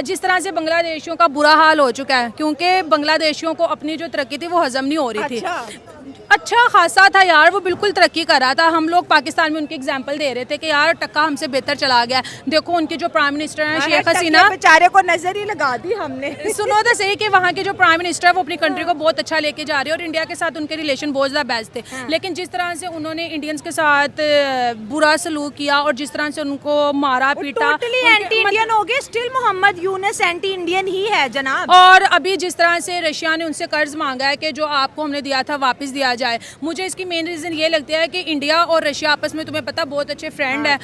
जिस तरह से बांग्लादेशियों का बुरा हाल हो चुका है, क्योंकि बांग्लादेशियों को अपनी जो तरक्की थी वो हजम नहीं हो रही थी। अच्छा खासा था यार, वो बिल्कुल तरक्की कर रहा था। हम लोग पाकिस्तान में उनके एग्जाम्पल दे रहे थे कि यार टक्का हमसे बेहतर चला गया। देखो उनके जो प्राइम मिनिस्टर हैं शेख हसीना, बेचारे को नजर ही लगा दी हमने। सुनो तो सही कि वहाँ के जो प्राइम मिनिस्टर है वो अपनी कंट्री को बहुत अच्छा लेके जा रहे हैं और इंडिया के साथ उनके रिलेशन बहुत ज़्यादा बेस्ट थे। लेकिन जिस तरह से उन्होंने इंडियंस के साथ बुरा सलूक किया और जिस तरह से उनको मारा पीटा, टोटली एंटी इंडियन हो गए। Still Mohammad Yunus anti Indian ही है जनाब। और अभी जिस तरह से रशिया ने उनसे कर्ज मांगा है कि जो आपको हमने दिया था वापस दिया जाए, मुझे इसकी मेन रीज़न ये लगता है कि इंडिया और रशिया आपस में, तुम्हें पता, बहुत अच्छे फ्रेंड है।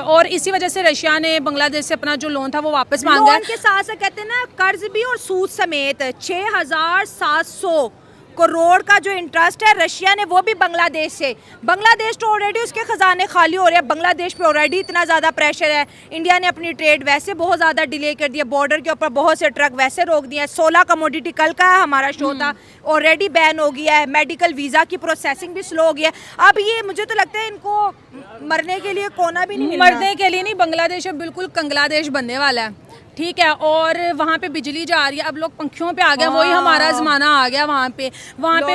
और इसी वजह से रशिया ने बांग्लादेश से अपना जो लोन था वो वापस मांगा है। के साथ कहते हैं ना, कर्ज भी और सूद समेत 6,700 करोड़ का जो इंटरेस्ट है रशिया ने, वो भी बांग्लादेश से। बांग्लादेश तो ऑलरेडी उसके खजाने खाली हो रहे हैं, बांग्लादेश पे ऑलरेडी इतना ज़्यादा प्रेशर है। इंडिया ने अपनी ट्रेड वैसे बहुत ज़्यादा डिले कर दिया, बॉर्डर के ऊपर बहुत से ट्रक वैसे रोक दिए हैं। 16 कमोडिटी, कल का हमारा शो था, ऑलरेडी बैन हो गया है। मेडिकल वीज़ा की प्रोसेसिंग भी स्लो हो गया है। अब ये मुझे तो लगता है इनको मरने के लिए कोना भी नहीं मिलना। मरने के लिए नहीं, बांग्लादेश अब बिल्कुल कंगलादेश बनने वाला है, ठीक है। और वहाँ पे बिजली जा रही है, अब लोग पंखियों पे आ गए, वही हमारा ज़माना आ गया। वहाँ पे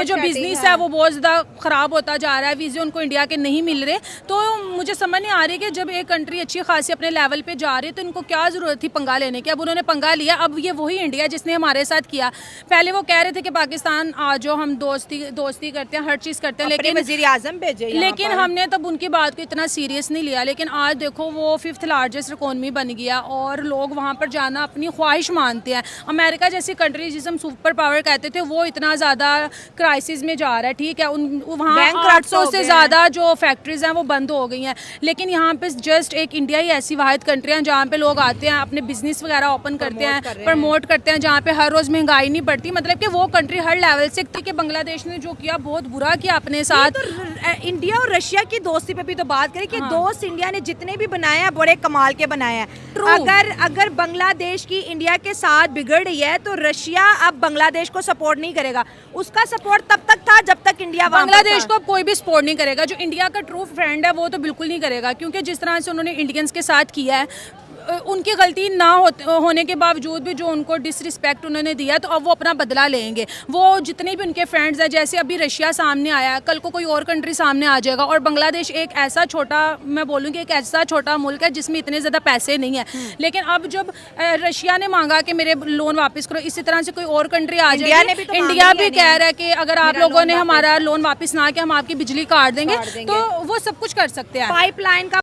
जो बिजनेस है वो बहुत ज़्यादा ख़राब होता जा रहा है। वीज़े उनको इंडिया के नहीं मिल रहे। तो मुझे समझ नहीं आ रही कि जब एक कंट्री अच्छी खासी अपने लेवल पे जा रही है तो इनको क्या ज़रूरत थी पंगा लेने की। अब उन्होंने पंगा लिया। अब ये वही इंडिया जिसने हमारे साथ किया। पहले वो कह रहे थे कि पाकिस्तान आ जाओ, हम दोस्ती करते हैं, हर चीज़ करते हैं, लेकिन वज़ीर आज़म भेजे, लेकिन हमने तब उनकी बात को इतना सीरियस नहीं लिया। लेकिन आज देखो वो 5th लार्जेस्ट इकोनॉमी बन गया और लोग वहाँ पर जाना अपनी ख्वाहिश मानते हैं। अमेरिका जैसी कंट्री जिसे हम सुपर पावर कहते थे वो इतना ज़्यादा क्राइसिस में जा रहा है, ठीक है। वहाँ 800 से ज़्यादा जो फैक्ट्रीज हैं वो बंद हो गई हैं। लेकिन यहाँ पे जस्ट एक इंडिया ही ऐसी वाहिद कंट्री है जहाँ पे लोग आते हैं, अपने बिजनेस वगैरह ओपन करते हैं, प्रमोट करते हैं, जहाँ पे हर रोज़ महंगाई नहीं बढ़ती। मतलब कि वो कंट्री हर लेवल से कि बांग्लादेश ने जो किया बहुत बुरा किया अपने साथ। तो इंडिया और रशिया की दोस्ती पे भी तो बात करें कि दोस्त इंडिया ने जितने भी बनाए हैं बड़े कमाल के बनाए हैं। अगर बांग्लादेश की इंडिया के साथ बिगड़ रही है तो रशिया अब बांग्लादेश को सपोर्ट नहीं करेगा। उसका सपोर्ट तब तक था जब तक इंडिया बांग्लादेश को कोई भी सपोर्ट नहीं करेगा। जो इंडिया का ट्रू फ्रेंड है वो तो बिल्कुल नहीं करेगा, क्योंकि जिस तरह से उन्होंने इंडियंस के साथ किया है, उनकी गलती ना होने के बावजूद भी जो उनको डिसरिस्पेक्ट उन्होंने दिया, तो अब वो अपना बदला लेंगे। वो जितने भी उनके फ्रेंड्स हैं, जैसे अभी रशिया सामने आया, कल को कोई और कंट्री सामने आ जाएगा। और बांग्लादेश एक ऐसा छोटा, मैं बोलूँगी एक ऐसा छोटा मुल्क है जिसमें इतने ज़्यादा पैसे नहीं है। लेकिन अब जब रशिया ने मांगा कि मेरे लोन वापस करो, इसी तरह से कोई और कंट्री आ जाएगी। इंडिया भी कह रहा है कि अगर आप लोगों ने हमारा लोन वापस ना किया हम आपकी बिजली काट देंगे। तो वो सब कुछ कर सकते हैं। पाइपलाइन का